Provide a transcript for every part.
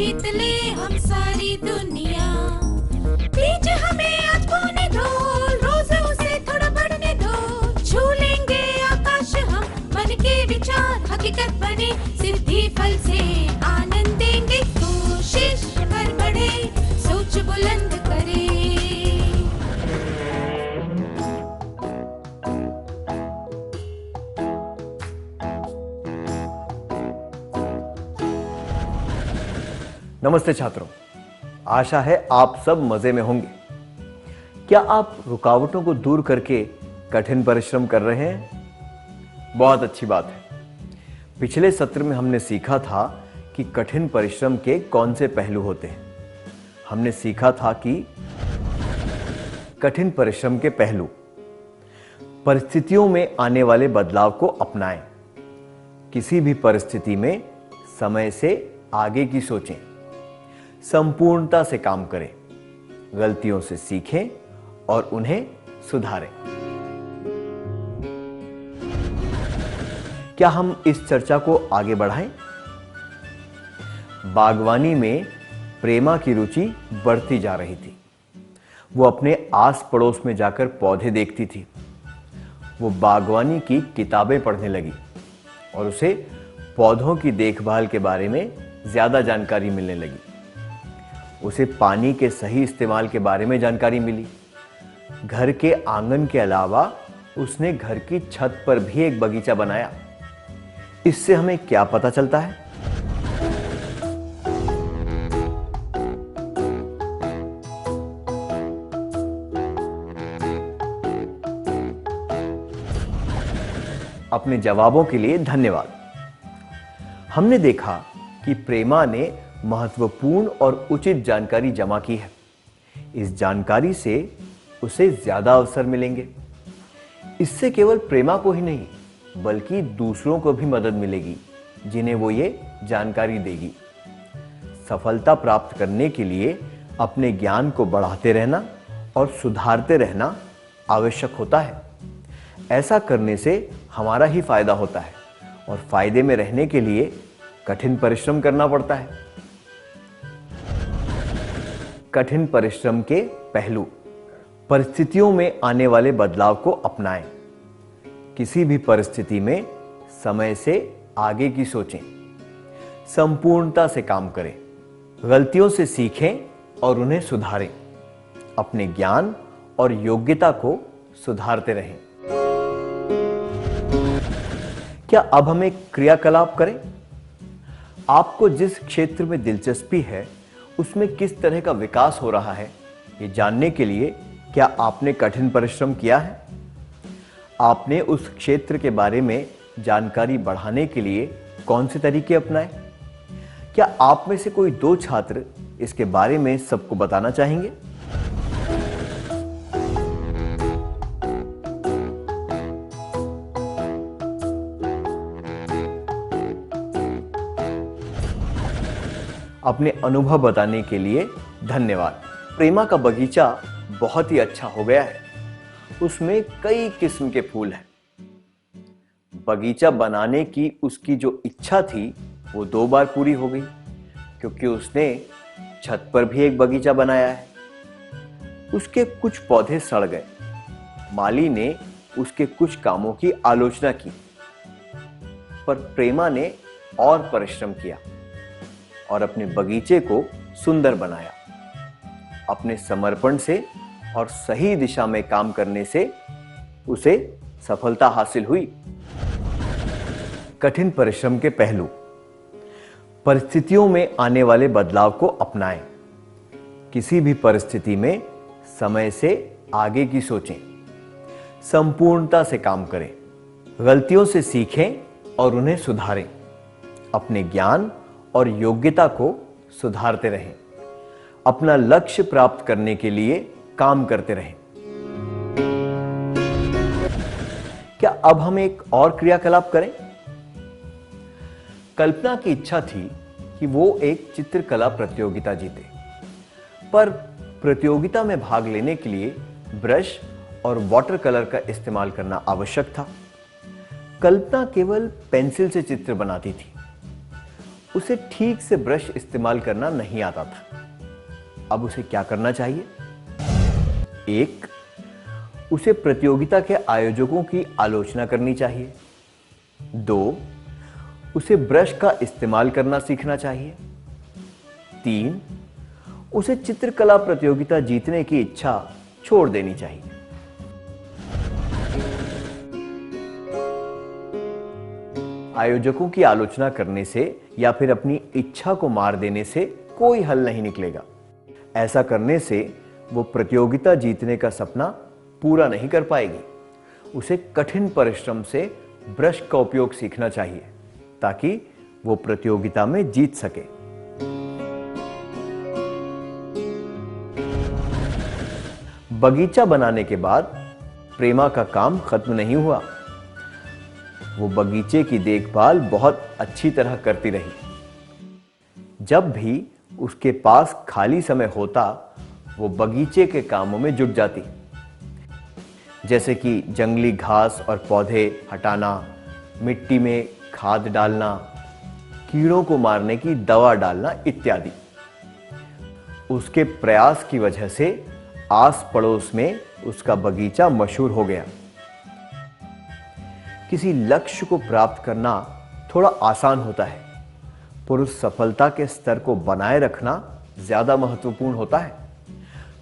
जीत ले हम सारी दुनिया। प्लीज हमें आज खोने दो, रोज उसे थोड़ा बढ़ने दो। छू लेंगे आकाश हम, मन के विचार हकीकत बने। सिद्धि फल से आनंद देंगे, कोशिश कर बढ़े, सोच बुलंद करे। नमस्ते छात्रों, आशा है आप सब मजे में होंगे। क्या आप रुकावटों को दूर करके कठिन परिश्रम कर रहे हैं? बहुत अच्छी बात है। पिछले सत्र में हमने सीखा था कि कठिन परिश्रम के कौन से पहलू होते हैं। हमने सीखा था कि कठिन परिश्रम के पहलू: परिस्थितियों में आने वाले बदलाव को अपनाएं, किसी भी परिस्थिति में समय से आगे की सोचें, संपूर्णता से काम करें, गलतियों से सीखें और उन्हें सुधारें। क्या हम इस चर्चा को आगे बढ़ाएं? बागवानी में प्रेमा की रुचि बढ़ती जा रही थी। वो अपने आस पड़ोस में जाकर पौधे देखती थी। वो बागवानी की किताबें पढ़ने लगी और उसे पौधों की देखभाल के बारे में ज्यादा जानकारी मिलने लगी। उसे पानी के सही इस्तेमाल के बारे में जानकारी मिली। घर के आंगन के अलावा उसने घर की छत पर भी एक बगीचा बनाया। इससे हमें क्या पता चलता है? अपने जवाबों के लिए धन्यवाद। हमने देखा कि प्रेमा ने महत्वपूर्ण और उचित जानकारी जमा की है। इस जानकारी से उसे ज्यादा अवसर मिलेंगे। इससे केवल प्रेमा को ही नहीं बल्कि दूसरों को भी मदद मिलेगी जिन्हें वो ये जानकारी देगी। सफलता प्राप्त करने के लिए अपने ज्ञान को बढ़ाते रहना और सुधारते रहना आवश्यक होता है। ऐसा करने से हमारा ही फायदा होता है और फायदे में रहने के लिए कठिन परिश्रम करना पड़ता है। कठिन परिश्रम के पहलू: परिस्थितियों में आने वाले बदलाव को अपनाएं, किसी भी परिस्थिति में समय से आगे की सोचें, संपूर्णता से काम करें, गलतियों से सीखें और उन्हें सुधारें, अपने ज्ञान और योग्यता को सुधारते रहें। क्या अब हम एक क्रियाकलाप करें? आपको जिस क्षेत्र में दिलचस्पी है उसमें किस तरह का विकास हो रहा है, ये जानने के लिए क्या आपने कठिन परिश्रम किया है? आपने उस क्षेत्र के बारे में जानकारी बढ़ाने के लिए कौन से तरीके अपनाए? क्या आप में से कोई 2 छात्र इसके बारे में सबको बताना चाहेंगे? अपने अनुभव बताने के लिए धन्यवाद। प्रेमा का बगीचा बहुत ही अच्छा हो गया है। उसमें कई किस्म के फूल हैं। बगीचा बनाने की उसकी जो इच्छा थी वो 2 बार पूरी हो गई, क्योंकि उसने छत पर भी एक बगीचा बनाया है। उसके कुछ पौधे सड़ गए। माली ने उसके कुछ कामों की आलोचना की, पर प्रेमा ने और परिश्रम किया और अपने बगीचे को सुंदर बनाया। अपने समर्पण से और सही दिशा में काम करने से उसे सफलता हासिल हुई। कठिन परिश्रम के पहलू: परिस्थितियों में आने वाले बदलाव को अपनाएं, किसी भी परिस्थिति में समय से आगे की सोचें, संपूर्णता से काम करें, गलतियों से सीखें और उन्हें सुधारें, अपने ज्ञान और योग्यता को सुधारते रहें, अपना लक्ष्य प्राप्त करने के लिए काम करते रहें। क्या अब हम एक और क्रियाकलाप करें? कल्पना की इच्छा थी कि वो एक चित्रकला प्रतियोगिता जीते, पर प्रतियोगिता में भाग लेने के लिए ब्रश और वाटर कलर का इस्तेमाल करना आवश्यक था। कल्पना केवल पेंसिल से चित्र बनाती थी। उसे ठीक से ब्रश इस्तेमाल करना नहीं आता था। अब उसे क्या करना चाहिए? 1. उसे प्रतियोगिता के आयोजकों की आलोचना करनी चाहिए। 2. उसे ब्रश का इस्तेमाल करना सीखना चाहिए। 3. उसे चित्रकला प्रतियोगिता जीतने की इच्छा छोड़ देनी चाहिए। आयोजकों की आलोचना करने से या फिर अपनी इच्छा को मार देने से कोई हल नहीं निकलेगा। ऐसा करने से वो प्रतियोगिता जीतने का सपना पूरा नहीं कर पाएगी। उसे कठिन परिश्रम से ब्रश का उपयोग सीखना चाहिए ताकि वो प्रतियोगिता में जीत सके। बगीचा बनाने के बाद प्रेमा का काम खत्म नहीं हुआ। वो बगीचे की देखभाल बहुत अच्छी तरह करती रही। जब भी उसके पास खाली समय होता, वो बगीचे के कामों में जुट जाती, जैसे कि जंगली घास और पौधे हटाना, मिट्टी में खाद डालना, कीड़ों को मारने की दवा डालना इत्यादि। उसके प्रयास की वजह से आस पड़ोस में उसका बगीचा मशहूर हो गया। किसी लक्ष्य को प्राप्त करना थोड़ा आसान होता है, पर उस सफलता के स्तर को बनाए रखना ज्यादा महत्वपूर्ण होता है।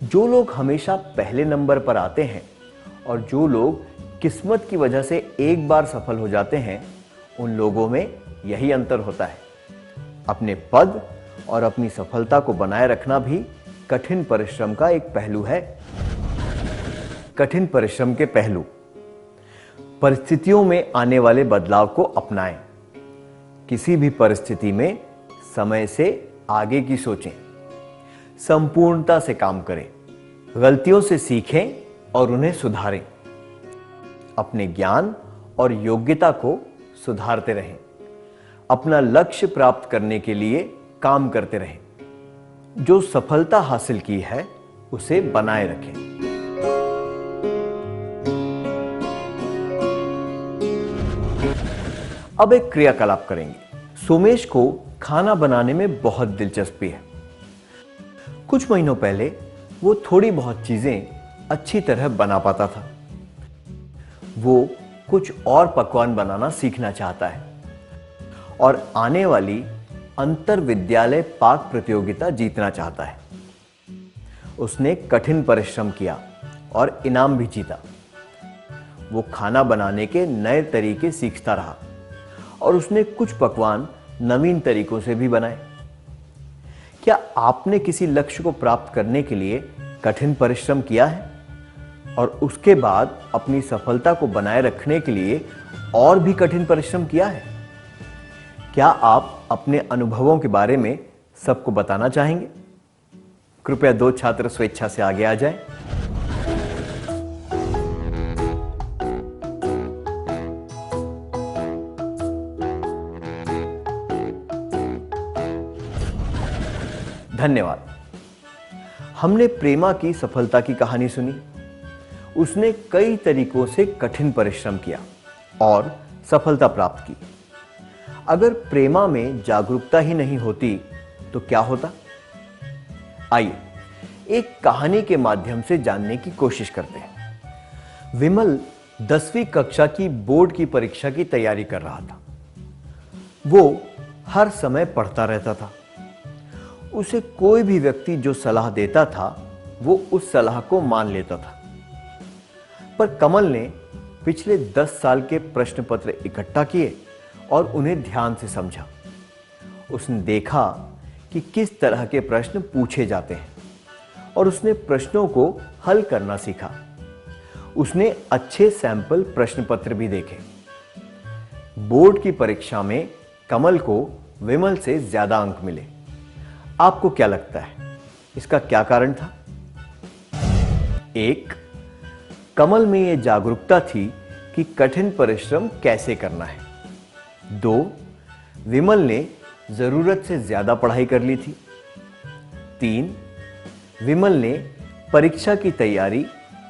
जो लोग हमेशा पहले नंबर पर आते हैं और जो लोग किस्मत की वजह से एक बार सफल हो जाते हैं, उन लोगों में यही अंतर होता है। अपने पद और अपनी सफलता को बनाए रखना भी कठिन परिश्रम का एक पहलू है। कठिन परिश्रम के पहलू: परिस्थितियों में आने वाले बदलाव को अपनाएं। किसी भी परिस्थिति में समय से आगे की सोचें, संपूर्णता से काम करें, गलतियों से सीखें और उन्हें सुधारें। अपने ज्ञान और योग्यता को सुधारते रहें। अपना लक्ष्य प्राप्त करने के लिए काम करते रहें। जो सफलता हासिल की है उसे बनाए रखें। अब एक क्रियाकलाप करेंगे। सोमेश को खाना बनाने में बहुत दिलचस्पी है। कुछ महीनों पहले वो थोड़ी बहुत चीजें अच्छी तरह बना पाता था। वो कुछ और पकवान बनाना सीखना चाहता है और आने वाली अंतर विद्यालय पाक प्रतियोगिता जीतना चाहता है। उसने कठिन परिश्रम किया और इनाम भी जीता। वो खाना बनाने के नए तरीके सीखता रहा और उसने कुछ पकवान नवीन तरीकों से भी बनाए। क्या आपने किसी लक्ष्य को प्राप्त करने के लिए कठिन परिश्रम किया है और उसके बाद अपनी सफलता को बनाए रखने के लिए और भी कठिन परिश्रम किया है? क्या आप अपने अनुभवों के बारे में सबको बताना चाहेंगे? कृपया 2 छात्र स्वेच्छा से आगे आ जाएं। धन्यवाद। हमने प्रेमा की सफलता की कहानी सुनी। उसने कई तरीकों से कठिन परिश्रम किया और सफलता प्राप्त की। अगर प्रेमा में जागरूकता ही नहीं होती तो क्या होता? आइए एक कहानी के माध्यम से जानने की कोशिश करते हैं। विमल 10वीं कक्षा की बोर्ड की परीक्षा की तैयारी कर रहा था। वो हर समय पढ़ता रहता था। उसे कोई भी व्यक्ति जो सलाह देता था वो उस सलाह को मान लेता था। पर कमल ने पिछले 10 साल के प्रश्न पत्र इकट्ठा किए और उन्हें ध्यान से समझा। उसने देखा कि किस तरह के प्रश्न पूछे जाते हैं और उसने प्रश्नों को हल करना सीखा। उसने अच्छे सैंपल प्रश्न पत्र भी देखे। बोर्ड की परीक्षा में कमल को विमल से ज्यादा अंक मिले। आपको क्या लगता है इसका क्या कारण था? 1. कमल में यह जागरूकता थी कि कठिन परिश्रम कैसे करना है। 2. विमल ने जरूरत से ज्यादा पढ़ाई कर ली थी। 3. विमल ने परीक्षा की तैयारी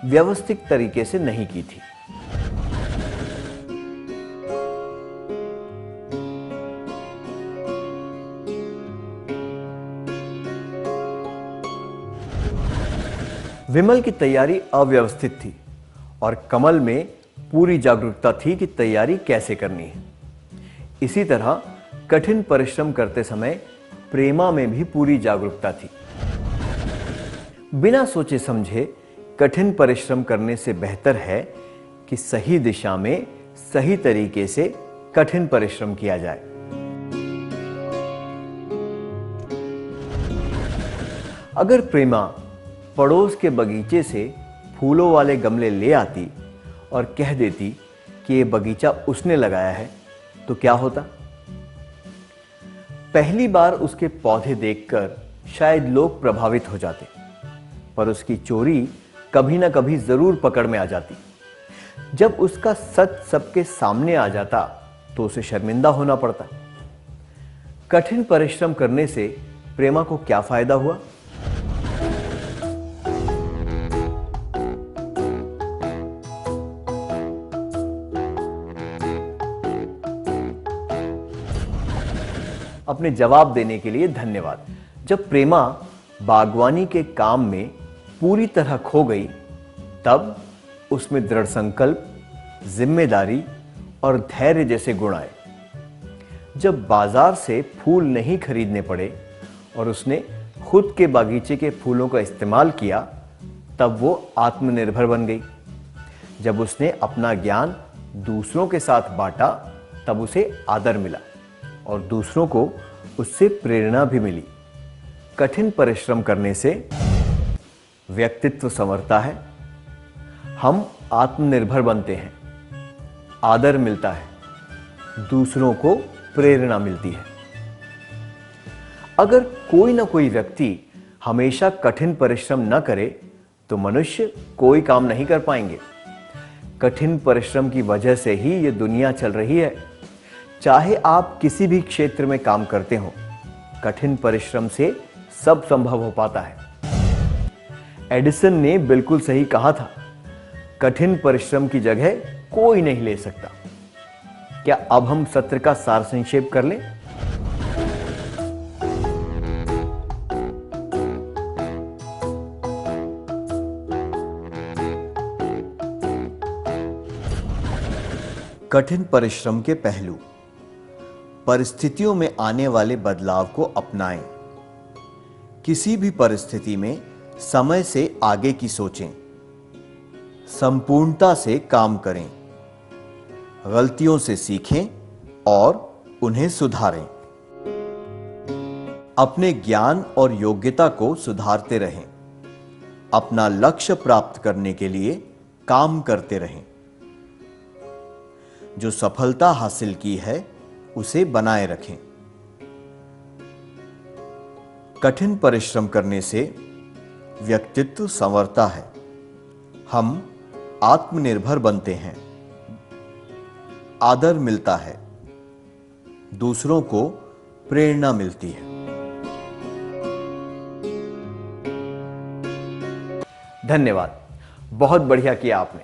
व्यवस्थित तरीके से नहीं की थी। विमल की तैयारी अव्यवस्थित थी और कमल में पूरी जागरूकता थी कि तैयारी कैसे करनी है। इसी तरह कठिन परिश्रम करते समय प्रेमा में भी पूरी जागरूकता थी। बिना सोचे समझे कठिन परिश्रम करने से बेहतर है कि सही दिशा में सही तरीके से कठिन परिश्रम किया जाए। अगर प्रेमा पड़ोस के बगीचे से फूलों वाले गमले ले आती और कह देती कि यह बगीचा उसने लगाया है, तो क्या होता? पहली बार उसके पौधे देखकर शायद लोग प्रभावित हो जाते, पर उसकी चोरी कभी ना कभी जरूर पकड़ में आ जाती। जब उसका सच सबके सामने आ जाता तो उसे शर्मिंदा होना पड़ता। कठिन परिश्रम करने से प्रेमा को क्या फायदा हुआ? अपने जवाब देने के लिए धन्यवाद। जब प्रेमा बागवानी के काम में पूरी तरह खो गई, तब उसमें दृढ़ संकल्प, जिम्मेदारी और धैर्य जैसे गुण आए। जब बाजार से फूल नहीं खरीदने पड़े और उसने खुद के बागीचे के फूलों का इस्तेमाल किया, तब वो आत्मनिर्भर बन गई। जब उसने अपना ज्ञान दूसरों के साथ बांटा, तब उसे आदर मिला और दूसरों को उससे प्रेरणा भी मिली। कठिन परिश्रम करने से व्यक्तित्व संवरता है, हम आत्मनिर्भर बनते हैं, आदर मिलता है, दूसरों को प्रेरणा मिलती है। अगर कोई ना कोई व्यक्ति हमेशा कठिन परिश्रम न करे तो मनुष्य कोई काम नहीं कर पाएंगे। कठिन परिश्रम की वजह से ही ये दुनिया चल रही है। चाहे आप किसी भी क्षेत्र में काम करते हो, कठिन परिश्रम से सब संभव हो पाता है। एडिसन ने बिल्कुल सही कहा था, कठिन परिश्रम की जगह कोई नहीं ले सकता। क्या अब हम सत्र का सार संक्षेप कर लें? कठिन परिश्रम के पहलू। परिस्थितियों में आने वाले बदलाव को अपनाएं। किसी भी परिस्थिति में समय से आगे की सोचें, संपूर्णता से काम करें, गलतियों से सीखें और उन्हें सुधारें। अपने ज्ञान और योग्यता को सुधारते रहें। अपना लक्ष्य प्राप्त करने के लिए काम करते रहें। जो सफलता हासिल की है उसे बनाए रखें। कठिन परिश्रम करने से व्यक्तित्व संवरता है, हम आत्मनिर्भर बनते हैं, आदर मिलता है, दूसरों को प्रेरणा मिलती है। धन्यवाद, बहुत बढ़िया किया आपने।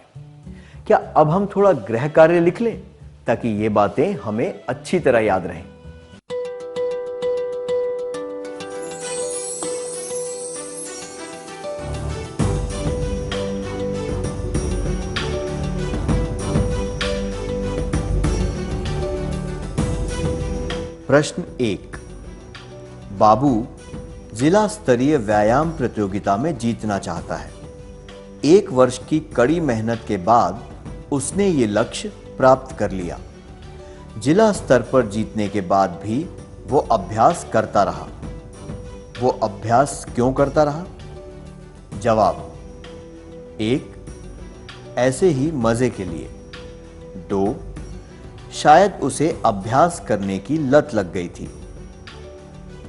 क्या अब हम थोड़ा गृह कार्य लिख लें ताकि ये बातें हमें अच्छी तरह याद रहें? प्रश्न 1। बाबू जिला स्तरीय व्यायाम प्रतियोगिता में जीतना चाहता है। 1 वर्ष की कड़ी मेहनत के बाद उसने ये लक्ष्य प्राप्त कर लिया। जिला स्तर पर जीतने के बाद भी वो अभ्यास करता रहा। वो अभ्यास क्यों करता रहा? जवाब: 1, ऐसे ही मजे के लिए। 2, शायद उसे अभ्यास करने की लत लग गई थी।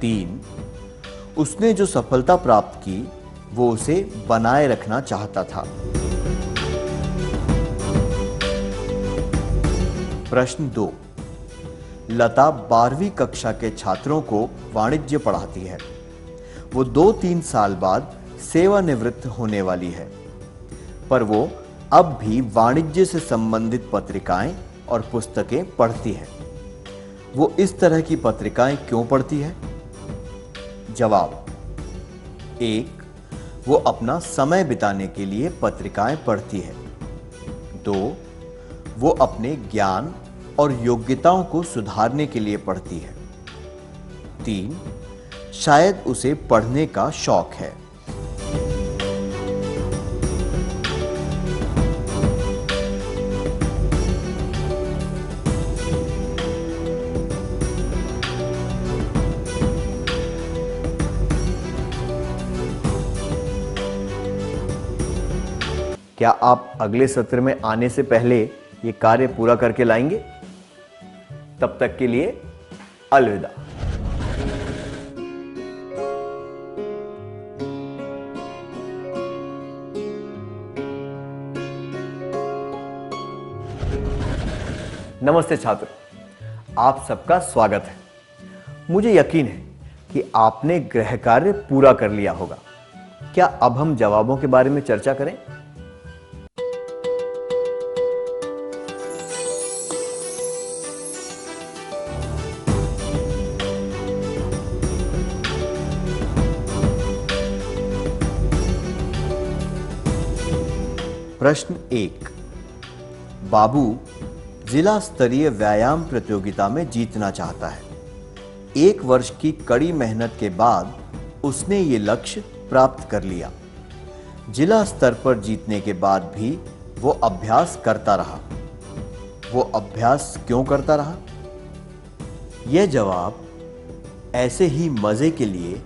3, उसने जो सफलता प्राप्त की वो उसे बनाए रखना चाहता था। प्रश्न 2। लता 12वीं कक्षा के छात्रों को वाणिज्य पढ़ाती है। वो 2-3 साल बाद सेवानिवृत्त होने वाली है, पर वो अब भी वाणिज्य से संबंधित पत्रिकाएं और पुस्तकें पढ़ती है। वो इस तरह की पत्रिकाएं क्यों पढ़ती है? जवाब: 1, वो अपना समय बिताने के लिए पत्रिकाएं पढ़ती है। 2, वो अपने ज्ञान और योग्यताओं को सुधारने के लिए पढ़ती है। 3, शायद उसे पढ़ने का शौक है। क्या आप अगले सत्र में आने से पहले ये कार्य पूरा करके लाएंगे? तब तक के लिए अलविदा। नमस्ते छात्रों, आप सबका स्वागत है। मुझे यकीन है कि आपने गृह कार्य पूरा कर लिया होगा। क्या अब हम जवाबों के बारे में चर्चा करें? प्रश्न 1। बाबू जिला स्तरीय व्यायाम प्रतियोगिता में जीतना चाहता है। 1 वर्ष की कड़ी मेहनत के बाद उसने ये लक्ष्य प्राप्त कर लिया। जिला स्तर पर जीतने के बाद भी वो अभ्यास करता रहा। वो अभ्यास क्यों करता रहा? यह जवाब ऐसे ही मजे के लिए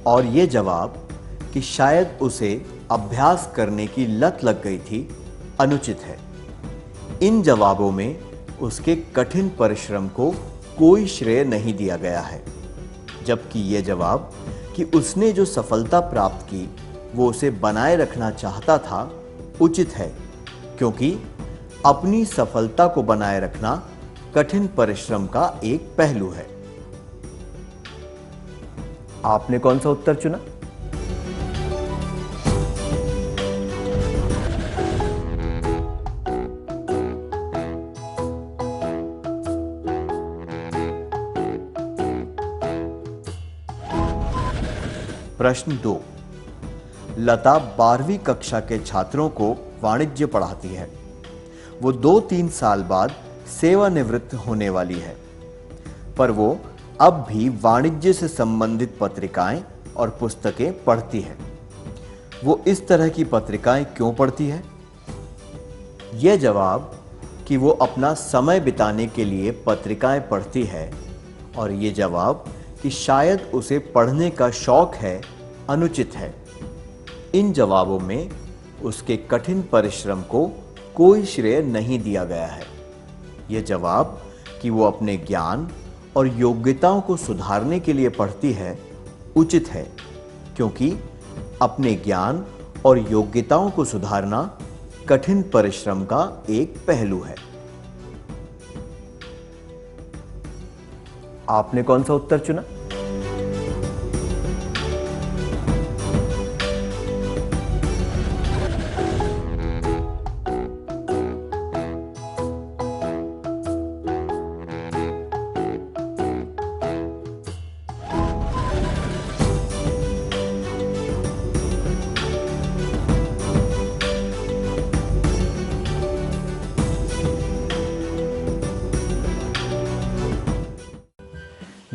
और यह जवाब कि शायद उसे अभ्यास करने की लत लग गई थी अनुचित है। इन जवाबों में उसके कठिन परिश्रम को कोई श्रेय नहीं दिया गया है, जबकि यह जवाब कि उसने जो सफलता प्राप्त की वो उसे बनाए रखना चाहता था उचित है, क्योंकि अपनी सफलता को बनाए रखना कठिन परिश्रम का एक पहलू है। आपने कौन सा उत्तर चुना? प्रश्न 2। लता 12वीं कक्षा के छात्रों को वाणिज्य पढ़ाती है। वो 2-3 साल बाद सेवानिवृत्त होने वाली है, पर वो अब भी वाणिज्य से संबंधित पत्रिकाएं और पुस्तकें पढ़ती है। वो इस तरह की पत्रिकाएं क्यों पढ़ती है? यह जवाब कि वो अपना समय बिताने के लिए पत्रिकाएं पढ़ती है और ये जवाब कि शायद उसे पढ़ने का शौक है अनुचित है। इन जवाबों में उसके कठिन परिश्रम को कोई श्रेय नहीं दिया गया है। यह जवाब कि वो अपने ज्ञान और योग्यताओं को सुधारने के लिए पढ़ती है उचित है, क्योंकि अपने ज्ञान और योग्यताओं को सुधारना कठिन परिश्रम का एक पहलू है। आपने कौन सा उत्तर चुना?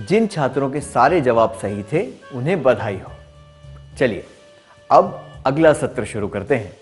जिन छात्रों के सारे जवाब सही थे उन्हें बधाई हो। चलिए अब अगला सत्र शुरू करते हैं।